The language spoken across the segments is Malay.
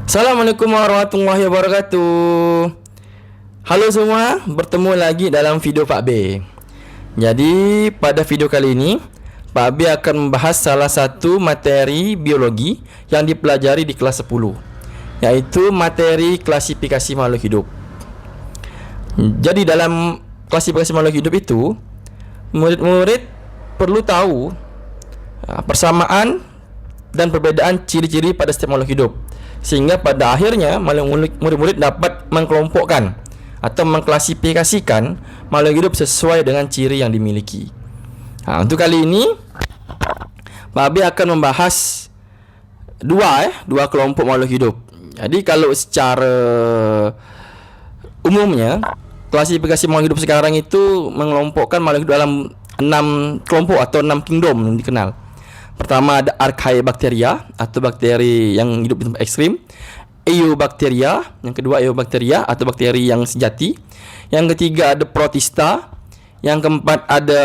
Assalamualaikum warahmatullahi wabarakatuh. Halo semua, bertemu lagi dalam video Pak B. Jadi pada video kali ini Pak B akan membahas salah satu materi biologi yang dipelajari di kelas 10, yaitu materi klasifikasi makhluk hidup. Jadi dalam klasifikasi makhluk hidup itu, murid-murid perlu tahu persamaan dan perbedaan ciri-ciri pada setiap makhluk hidup, sehingga pada akhirnya murid-murid dapat mengkelompokkan atau mengklasifikasikan makhluk hidup sesuai dengan ciri yang dimiliki. Untuk kali ini Pak B akan membahas dua kelompok makhluk hidup. Jadi kalau secara umumnya klasifikasi makhluk hidup sekarang itu mengelompokkan makhluk hidup dalam 6 kelompok atau 6 kingdom yang dikenal. Pertama ada Archaebacteria atau bakteri yang hidup di tempat ekstrim. Eubacteria, yang kedua Eubacteria atau bakteri yang sejati. Yang ketiga ada Protista. Yang keempat ada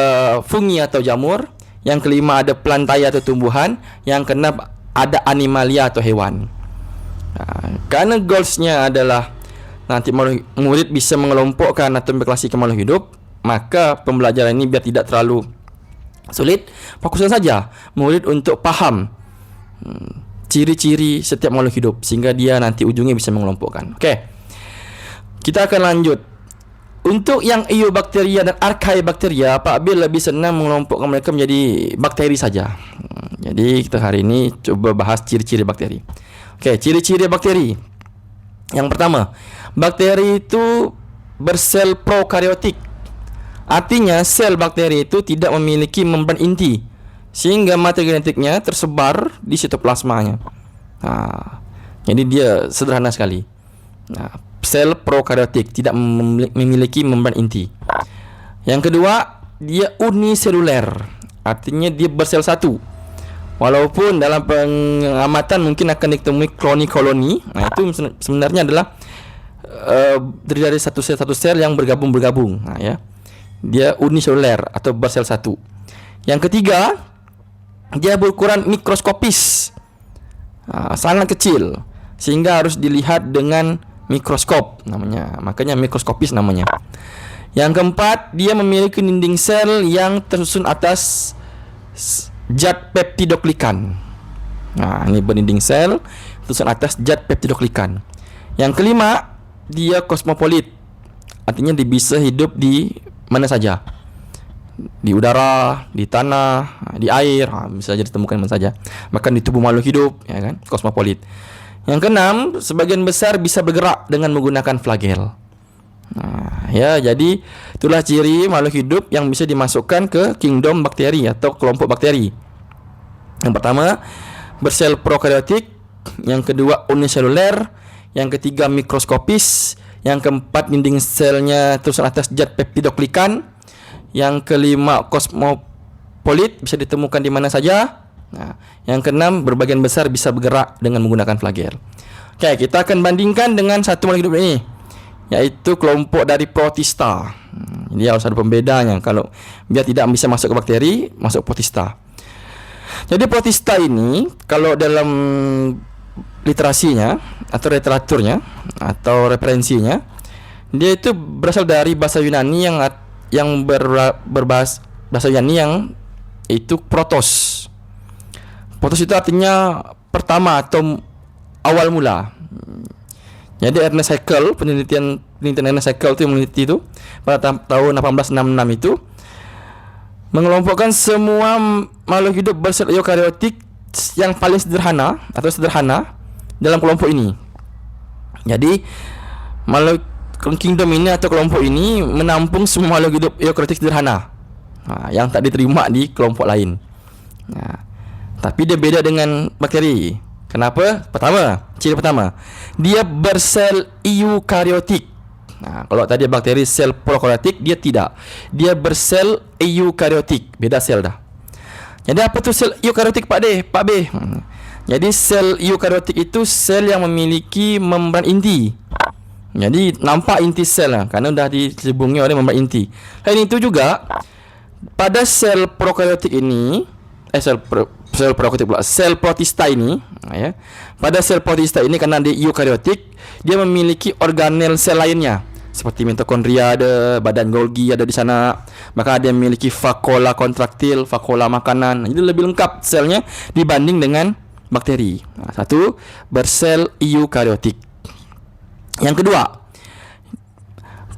fungi atau jamur. Yang kelima ada Plantae atau tumbuhan. Yang keenam ada Animalia atau hewan. Karena goalsnya adalah nanti murid bisa mengelompokkan atau mengklasifikasikan makhluk hidup, maka pembelajaran ini biar tidak terlalu sulit, fokuskan saja murid untuk paham ciri-ciri setiap makhluk hidup, sehingga dia nanti ujungnya bisa mengelompokkan. Oke, kita akan lanjut. Untuk yang Eubacteria dan Archaebacteria, Pak B lebih senang mengelompokkan mereka menjadi bakteri saja. Jadi kita hari ini coba bahas ciri-ciri bakteri. Oke, ciri-ciri bakteri. Yang pertama, bakteri itu bersel prokaryotik. Artinya sel bakteri itu tidak memiliki membran inti, sehingga materi genetiknya tersebar di sitoplasmanya. Jadi dia sederhana sekali. Sel prokaryotik, tidak memiliki membran inti. Yang kedua, dia uniseluler. Artinya dia bersel satu. Walaupun dalam pengamatan mungkin akan ditemui koloni-koloni. Itu sebenarnya adalah dari satu sel yang bergabung. Ya. Dia uniseluler atau bersel satu. Yang ketiga, dia berukuran mikroskopis, sangat kecil, sehingga harus dilihat dengan mikroskop namanya. Makanya mikroskopis namanya. Yang keempat, dia memiliki dinding sel yang tersusun atas zat peptidoglikan. Ini berdinding sel tersusun atas zat peptidoglikan. Yang kelima, dia kosmopolit. Artinya dia bisa hidup di mana saja, di udara, di tanah, di air, bisa saja ditemukan mana saja, bahkan di tubuh makhluk hidup, ya kan, kosmopolit. Yang keenam, sebagian besar bisa bergerak dengan menggunakan flagel. Ya, jadi itulah ciri makhluk hidup yang bisa dimasukkan ke kingdom bakteri atau kelompok bakteri. Yang pertama, bersel prokaryotik. Yang kedua, uniseluler. Yang ketiga, mikroskopis. Yang keempat, dinding selnya terusan atas zat peptidoglikan. Yang kelima, kosmopolit, bisa ditemukan di mana saja. Yang keenam, berbagian besar bisa bergerak dengan menggunakan flagel. Oke, kita akan bandingkan dengan satu makhluk hidup ini, yaitu kelompok dari Protista. Jadi harus ada pembedanya. Kalau biar tidak bisa masuk ke bakteri, masuk Protista. Jadi Protista ini, kalau dalam literasinya atau literaturnya atau referensinya, dia itu berasal dari bahasa Yunani yang berbahasa bahasa Yunani yang itu protos. Protos itu artinya pertama atau awal mula. Jadi Ernest Haeckel, penelitian Ernest Haeckel itu yang meneliti itu pada tahun 1866 itu mengelompokkan semua makhluk hidup bersel eukaryotik yang paling sederhana dalam kelompok ini. Jadi makhluk kingdom ini atau kelompok ini menampung semua makhluk hidup eukaryotik sederhana, yang tak diterima di kelompok lain. Tapi dia beda dengan bakteri. Kenapa? Ciri pertama, dia bersel eukaryotik. Kalau tadi bakteri sel prokaryotik, dia tidak. Dia bersel eukaryotik, beda sel dah. Jadi apa tu sel eukaryotik Pak B? Jadi sel eukaryotik itu sel yang memiliki membran inti. Jadi nampak inti sel karena dah diselubungi oleh membran inti. Selain itu juga pada sel prokaryotik ini, sel prokaryotik pula. Sel protista ini, ya. Pada sel protista ini karena dia eukaryotik, dia memiliki organel sel lainnya. Seperti mitokondria ada, badan Golgi ada di sana. Maka dia memiliki vakuola kontraktil, vakuola makanan. Jadi lebih lengkap selnya dibanding dengan bakteri. Satu, bersel eukaryotik. Yang kedua,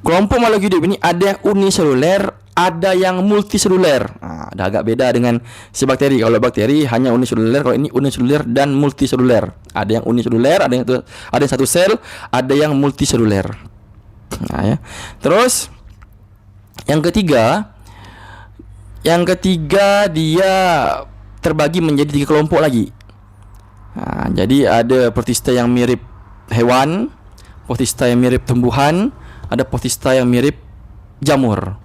kelompok makhluk hidup ini ada yang uniseluler, ada yang multiseluler. Dah agak beda dengan si bakteri. Kalau bakteri hanya uniseluler, kalau ini uniseluler dan multiseluler. Ada yang uniseluler, ada yang satu sel, ada yang multiseluler. Ya. Terus yang ketiga dia terbagi menjadi 3 kelompok lagi. Jadi ada protista yang mirip hewan, protista yang mirip tumbuhan, ada protista yang mirip jamur.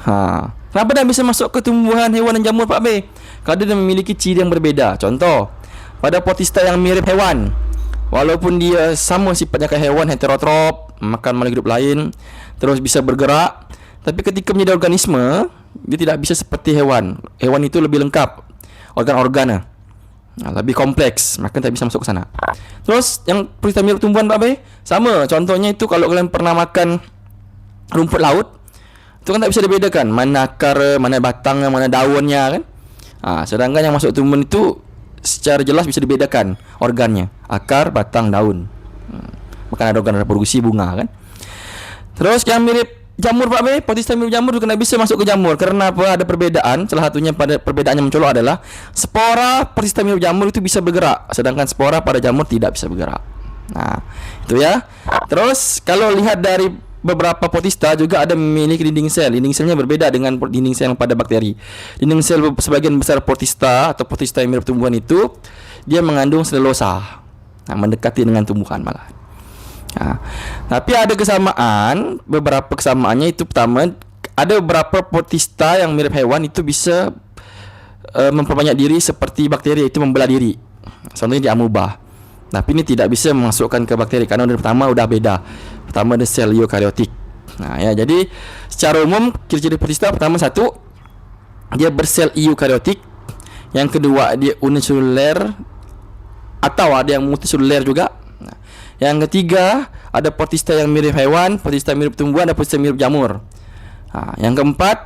Kenapa dia bisa masuk ke tumbuhan, hewan dan jamur, Pak B? Kerana dia memiliki ciri yang berbeda. Contoh, pada protista yang mirip hewan, walaupun dia sama sifatnya kayak hewan, heterotrop, makan makhluk hidup lain, terus bisa bergerak, tapi ketika menjadi organisme, dia tidak bisa seperti hewan. Hewan itu lebih lengkap organ-organnya, lebih kompleks, maka tak bisa masuk ke sana. Terus yang protista mirip tumbuhan, Pak B, sama. Contohnya itu kalau kalian pernah makan rumput laut, itu kan tak bisa dibedakan mana akar, mana batangnya, mana daunnya kan. Sedangkan yang masuk tumbuhan itu secara jelas bisa dibedakan organnya, akar, batang, daun. Bukan ada organ reproduksi, bunga kan. Terus yang mirip jamur, Pak B, protista mirip jamur juga tak bisa masuk ke jamur. Karena apa? Ada perbedaan. Salah satunya pada perbedaan yang mencolok adalah spora protista mirip jamur itu bisa bergerak, sedangkan spora pada jamur tidak bisa bergerak. Itu ya. Terus kalau lihat dari beberapa protista juga ada memiliki dinding sel. Dinding selnya berbeda dengan dinding sel pada bakteri. Dinding sel sebagian besar protista atau protista yang mirip tumbuhan itu dia mengandung selulosa, mendekati dengan tumbuhan malah. Tapi ada kesamaan. Beberapa kesamaannya itu pertama, ada beberapa protista yang mirip hewan itu bisa memperbanyak diri seperti bakteri, itu membelah diri. Contohnya di amoeba. Tapi ini tidak bisa memasukkan ke bakteri karena dari pertama udah beda. Pertama ada sel eukaryotik. Jadi secara umum ciri-ciri protista pertama, satu, dia bersel eukaryotik. Yang kedua, dia uniseluler atau ada yang multiseluler juga. Yang ketiga, ada protista yang mirip hewan, protista mirip tumbuhan, ada protista mirip jamur. Yang keempat,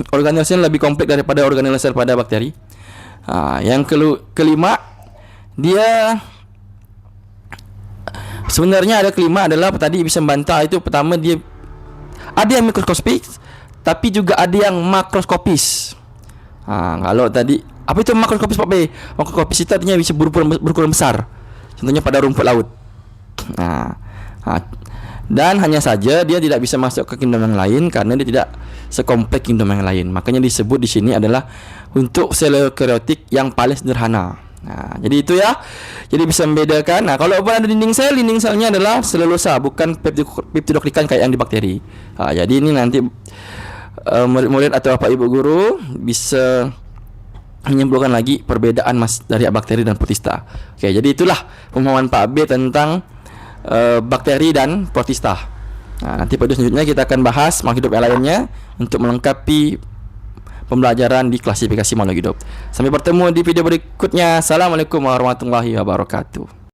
organel sel lebih kompleks daripada organel sel pada bakteri. Yang kelima, dia sebenarnya ada kelima adalah tadi bisa membantah. Itu pertama, dia ada yang mikroskopis, tapi juga ada yang makroskopis. Kalau tadi apa itu makroskopis, Pak B? Makroskopis itu artinya bisa berukuran besar. Contohnya pada rumput laut. Dan hanya saja dia tidak bisa masuk ke kingdom yang lain karena dia tidak sekompleks kingdom yang lain. Makanya disebut di sini adalah untuk sel eukaryotik yang paling sederhana. Jadi itu ya. Jadi bisa membedakan. Kalau ada dinding selnya adalah selulosa, bukan peptidoglykan kayak yang di bakteri. Jadi ini nanti murid-murid atau Bapak Ibu guru bisa menyimpulkan lagi perbedaan dari bakteri dan protista. Oke, jadi itulah pemahaman Pak B tentang bakteri dan protista. Nanti pada selanjutnya kita akan bahas makhluk hidup yang lainnya untuk melengkapi pembelajaran di klasifikasi makhluk hidup. Sampai bertemu di video berikutnya. Assalamualaikum warahmatullahi wabarakatuh.